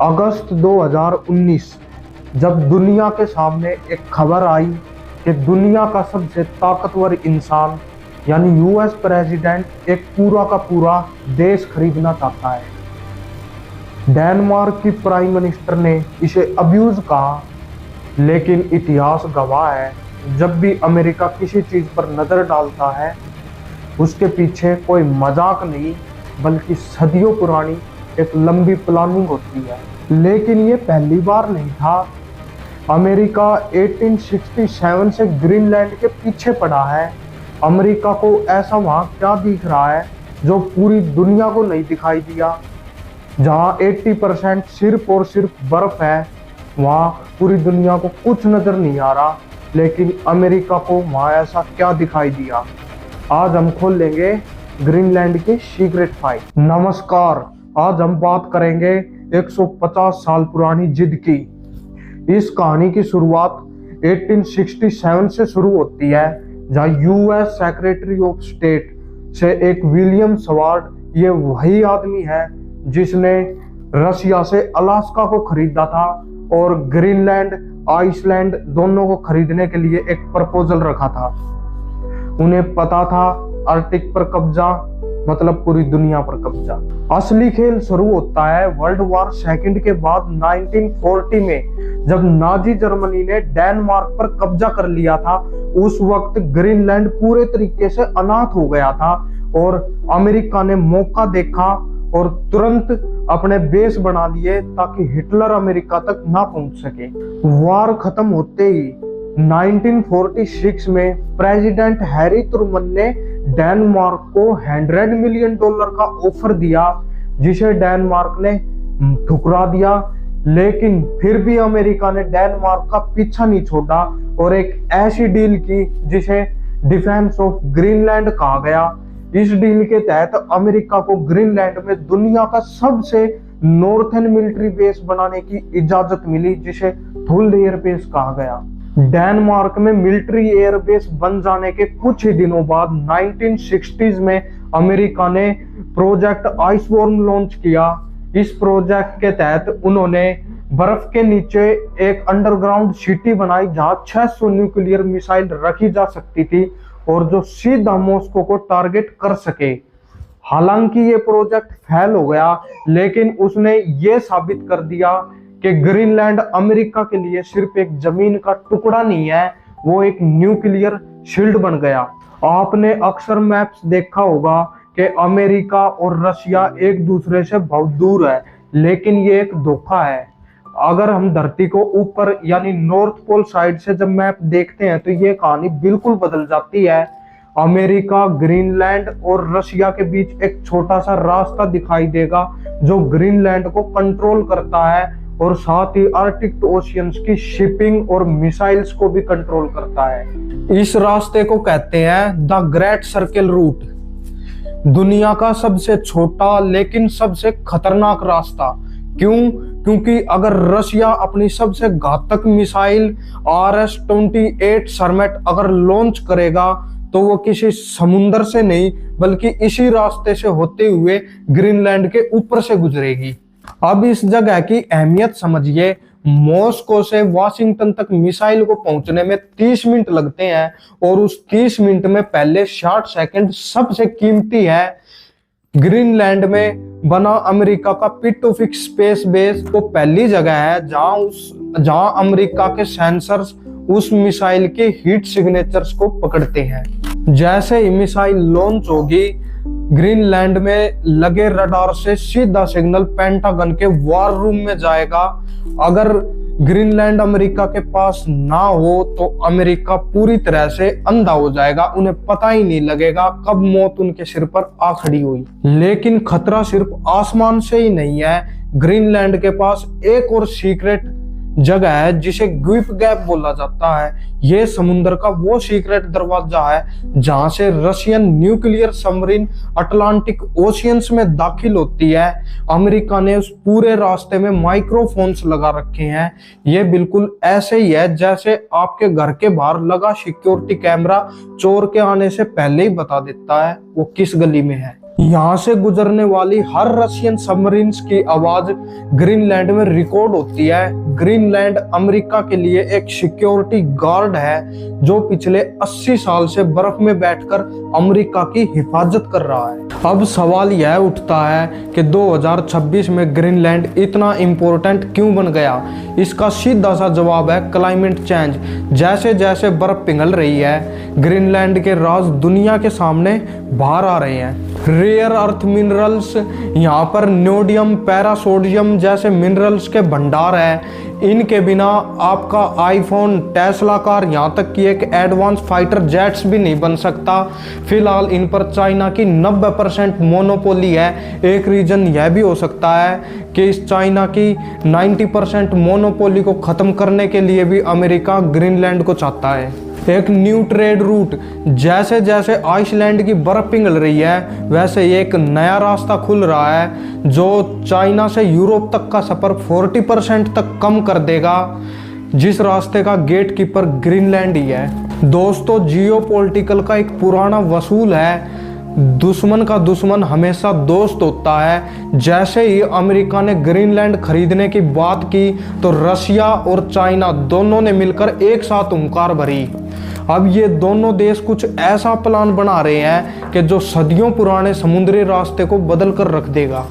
अगस्त 2019 जब दुनिया के सामने एक खबर आई कि दुनिया का सबसे ताकतवर इंसान यानी यूएस प्रेसिडेंट एक पूरा का पूरा देश खरीदना चाहता है। डेनमार्क की प्राइम मिनिस्टर ने इसे अब्यूज कहा, लेकिन इतिहास गवाह है जब भी अमेरिका किसी चीज पर नजर डालता है उसके पीछे कोई मजाक नहीं बल्कि सदियों पुरानी एक लंबी प्लानिंग होती है। लेकिन ये पहली बार नहीं था। अमेरिका 1867 से ग्रीनलैंड के पीछे पड़ा है। अमेरिका को ऐसा वहां क्या दिख रहा है जो पूरी दुनिया को नहीं दिखाई दिया। जहां 80% सिर्फ और सिर्फ बर्फ है, वहां पूरी दुनिया को कुछ नजर नहीं आ रहा, लेकिन अमेरिका को वहां ऐसा क्या दिखाई दिया। आज हम खोल लेंगे ग्रीनलैंड के सीक्रेट फाइल। नमस्कार, आज हम बात करेंगे 150 साल पुरानी जिद की। इस कहानी की शुरुआत 1867 से शुरू होती है, जहां यूएस सेक्रेटरी ऑफ स्टेट से एक विलियम सवार्ड, ये वही आदमी है जिसने रशिया से अलास्का को खरीदा था और ग्रीनलैंड आइसलैंड दोनों को खरीदने के लिए एक प्रपोजल रखा था। उन्हें पता था आर्कटिक पर कब्जा मतलब पूरी दुनिया पर कब्जा। असली खेल शुरू होता है वर्ल्ड वॉर सेकंड के बाद 1940 में, जब नाजी जर्मनी ने डेनमार्क पर कब्जा कर लिया था। उस वक्त ग्रीनलैंड पूरे तरीके से अनाथ हो गया था और अमेरिका ने मौका देखा और तुरंत अपने बेस बना लिए ताकि हिटलर अमेरिका तक ना पहुंच सके। वार खत्म होते ही 1946 में प्रेसिडेंट हैरी ट्रूमन ने डेनमार्क को $100 मिलियन का ऑफर दिया, जिसे डेनमार्क ने ठुकरा दिया। लेकिन फिर भी अमेरिका ने डेनमार्क का पीछा नहीं छोड़ा और एक ऐसी डील की जिसे डिफेंस ऑफ ग्रीनलैंड कहा गया। इस डील के तहत अमेरिका को ग्रीनलैंड में दुनिया का सबसे नॉर्थर्न मिलिट्री बेस बनाने की इजाजत मिली, जिसे थुल एयर बेस कहा गया। डेनमार्क में मिलिट्री एयरबेस बन जाने के कुछ ही दिनों बाद 1960s में अमेरिका ने प्रोजेक्ट आइसवॉर्म लॉन्च किया। इस प्रोजेक्ट के तहत उन्होंने बर्फ के नीचे एक अंडरग्राउंड सिटी बनाई जहां 600 न्यूक्लियर मिसाइल रखी जा सकती थी और जो सीधा मॉस्को को टारगेट कर सके। हालांकि ये प्रोजेक्ट फेल हो गया, लेकिन उसने ये साबित कर दिया कि ग्रीनलैंड अमेरिका के लिए सिर्फ एक जमीन का टुकड़ा नहीं है, वो एक न्यूक्लियर शील्ड बन गया। आपने अक्सर मैप्स देखा होगा कि अमेरिका और रशिया एक दूसरे से बहुत दूर है, लेकिन ये एक धोखा है। अगर हम धरती को ऊपर यानी नॉर्थ पोल साइड से जब मैप देखते हैं तो ये कहानी बिल्कुल बदल जाती है। अमेरिका, ग्रीनलैंड और रशिया के बीच एक छोटा सा रास्ता दिखाई देगा जो ग्रीनलैंड को कंट्रोल करता है और साथ ही आर्कटिक ओशियंस की शिपिंग और मिसाइल्स को भी कंट्रोल करता है। इस रास्ते को कहते हैं द ग्रेट सर्कल रूट। दुनिया का सबसे छोटा लेकिन सबसे खतरनाक रास्ता। क्यों? क्योंकि अगर रशिया अपनी सबसे घातक मिसाइल RS-28 सरमेट अगर लॉन्च करेगा तो वो किसी समुद्र से नहीं बल्कि इसी रास्ते से होते हुए ग्रीनलैंड के ऊपर से गुजरेगी। अब इस जगह की अहमियत समझिए। मॉस्को से वाशिंगटन तक मिसाइल को पहुंचने में 30 मिनट लगते हैं और उस 30 मिनट में पहले 60 सेकंड सबसे कीमती है। ग्रीनलैंड में बना अमेरिका का पिटोफिक स्पेस बेस तो पहली जगह है जहां अमेरिका के सेंसर्स उस मिसाइल के हीट सिग्नेचर्स को पकड़ते हैं। जैसे ही मिसाइल लॉन्च होगी, ग्रीनलैंड में लगे रडार से सीधा सिग्नल पेंटागन के वॉर रूम में जाएगा। अगर ग्रीनलैंड अमेरिका के पास ना हो तो अमेरिका पूरी तरह से अंधा हो जाएगा। उन्हें पता ही नहीं लगेगा कब मौत उनके सिर पर आ खड़ी हुई। लेकिन खतरा सिर्फ आसमान से ही नहीं है। ग्रीनलैंड के पास एक और सीक्रेट जगह है जिसे ग्विप गैप बोला जाता है। यह समुद्र का वो सीक्रेट दरवाजा है जहां से Russian nuclear submarine Atlantic oceans में दाखिल होती है। अमेरिका ने उस पूरे रास्ते में माइक्रोफोन्स लगा रखे हैं। ये बिल्कुल ऐसे ही है जैसे आपके घर के बाहर लगा सिक्योरिटी कैमरा चोर के आने से पहले ही बता देता है वो किस गली में है। यहाँ से गुजरने वाली हर रशियन सबमरीन्स की आवाज ग्रीनलैंड में रिकॉर्ड होती है। ग्रीनलैंड अमेरिका के लिए एक सिक्योरिटी गार्ड है जो पिछले 80 साल से बर्फ में बैठकर अमेरिका की हिफाजत कर रहा है। अब सवाल यह उठता है कि 2026 में ग्रीनलैंड इतना इम्पोर्टेंट क्यों बन गया। इसका सीधा सा जवाब है क्लाइमेट चेंज। जैसे जैसे बर्फ पिघल रही है, ग्रीनलैंड के राज दुनिया के सामने बाहर आ रहे हैं। रेयर अर्थ मिनरल्स, यहाँ पर नोडियम, पैरासोडियम जैसे मिनरल्स के भंडार है। इनके बिना आपका आईफोन, टेस्ला कार, यहाँ तक कि एक एडवांस फाइटर जेट्स भी नहीं बन सकता। फिलहाल इन पर चाइना की 90% मोनोपोली है। एक रीजन यह भी हो सकता है कि इस चाइना की 90% मोनोपोली को खत्म करने के लिए भी अमेरिका ग्रीनलैंड को चाहता है। एक न्यू ट्रेड रूट, जैसे जैसे आइसलैंड की बर्फ पिघल रही है वैसे एक नया रास्ता खुल रहा है जो चाइना से यूरोप तक का सफर 40% तक कम कर देगा, जिस रास्ते का गेट कीपर ग्रीनलैंड ही है। दोस्तों, जियोपॉलिटिकल का एक पुराना वसूल है, दुश्मन का दुश्मन हमेशा दोस्त होता है। जैसे ही अमेरिका ने ग्रीनलैंड खरीदने की बात की तो रशिया और चाइना दोनों ने मिलकर एक साथ हुंकार भरी। अब ये दोनों देश कुछ ऐसा प्लान बना रहे हैं कि जो सदियों पुराने समुद्री रास्ते को बदल कर रख देगा।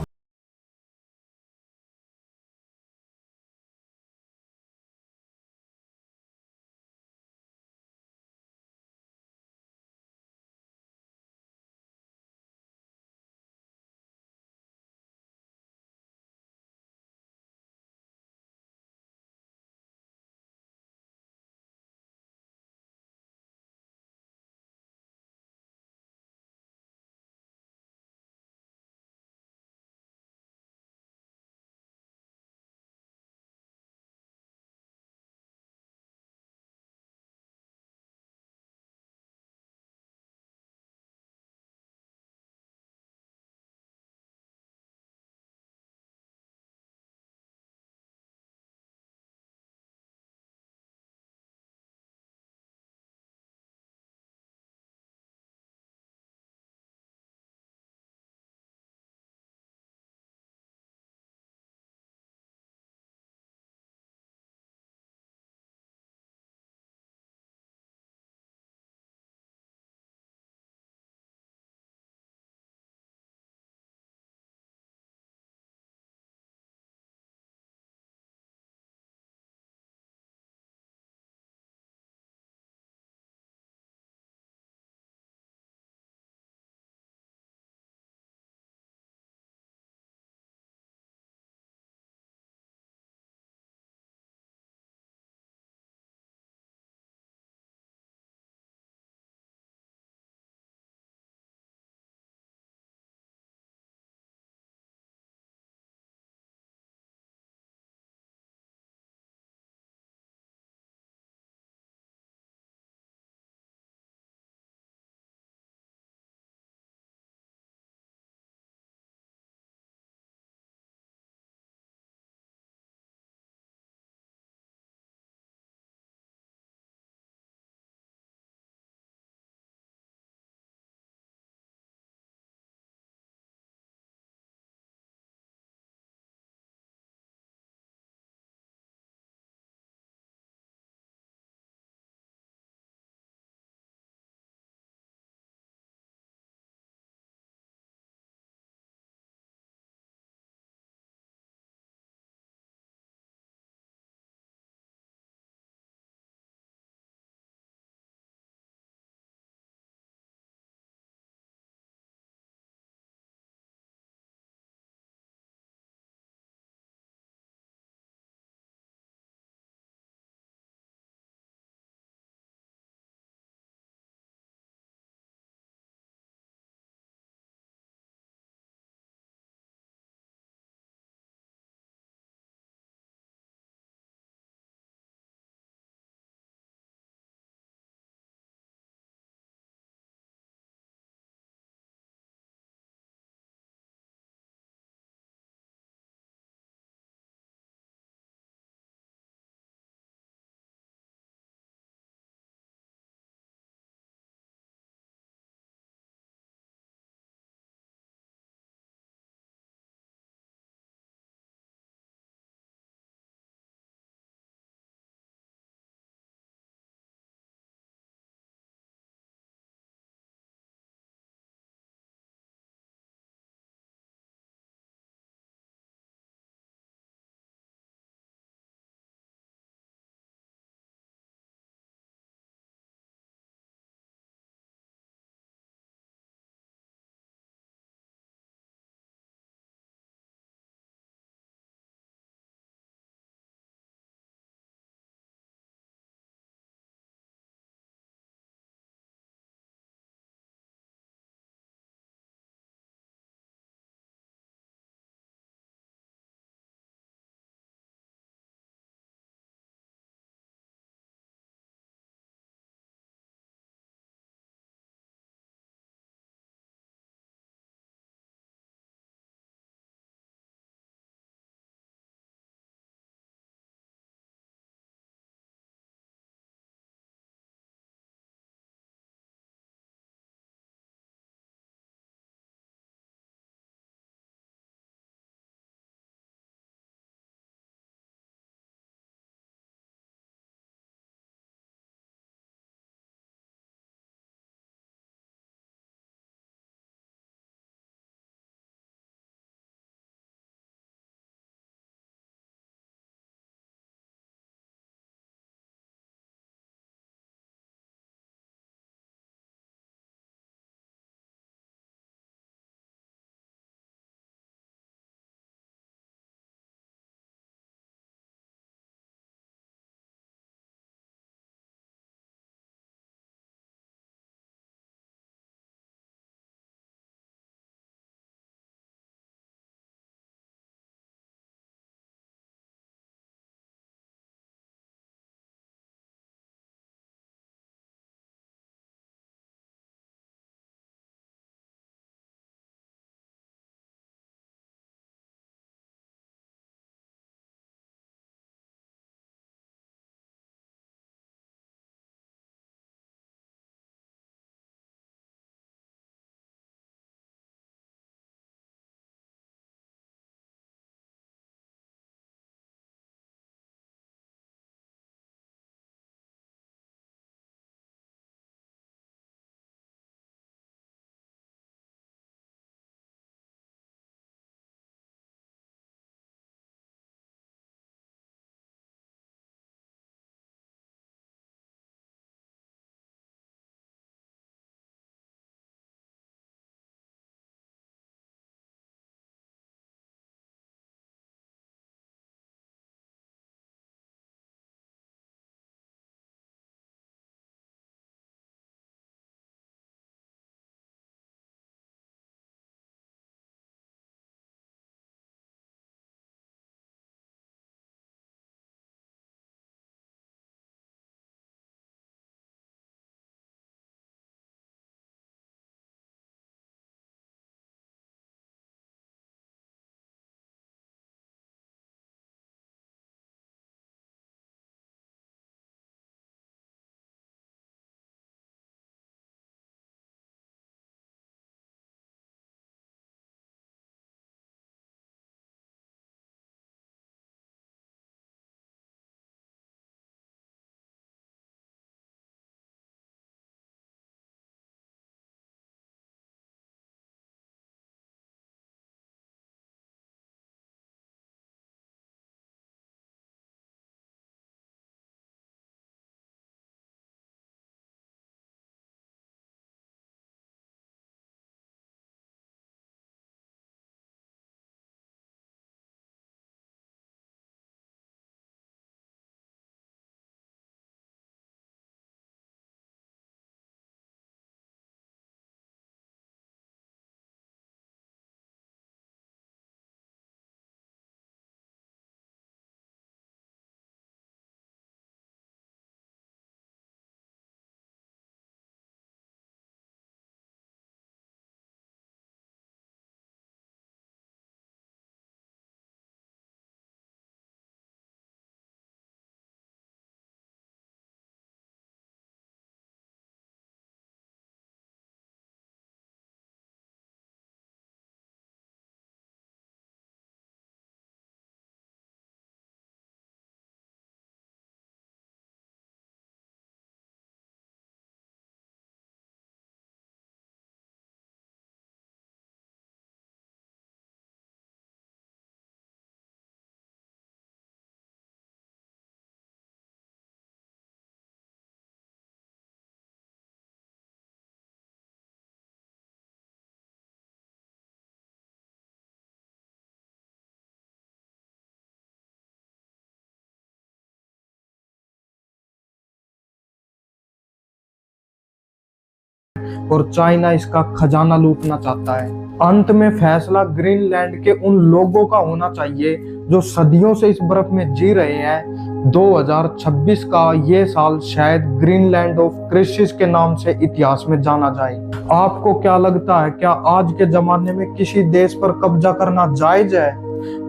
और चाइना इसका खजाना लूटना चाहता है। अंत में फैसला ग्रीनलैंड के उन लोगों का होना चाहिए जो सदियों से इस बर्फ में जी रहे हैं। 2026 का ये साल शायद ग्रीनलैंड ऑफ क्राइसिस के नाम से इतिहास में जाना जाए। आपको क्या लगता है, क्या आज के जमाने में किसी देश पर कब्जा करना जायज है?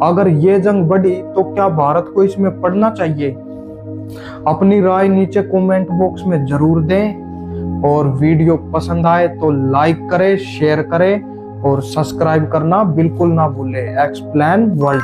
अगर ये जंग बढ़ी तो क्या भारत को इसमें पड़ना चाहिए? अपनी राय नीचे कमेंट बॉक्स में जरूर दें और वीडियो पसंद आए तो लाइक करें, शेयर करें और सब्सक्राइब करना बिल्कुल ना भूलें। Explain world.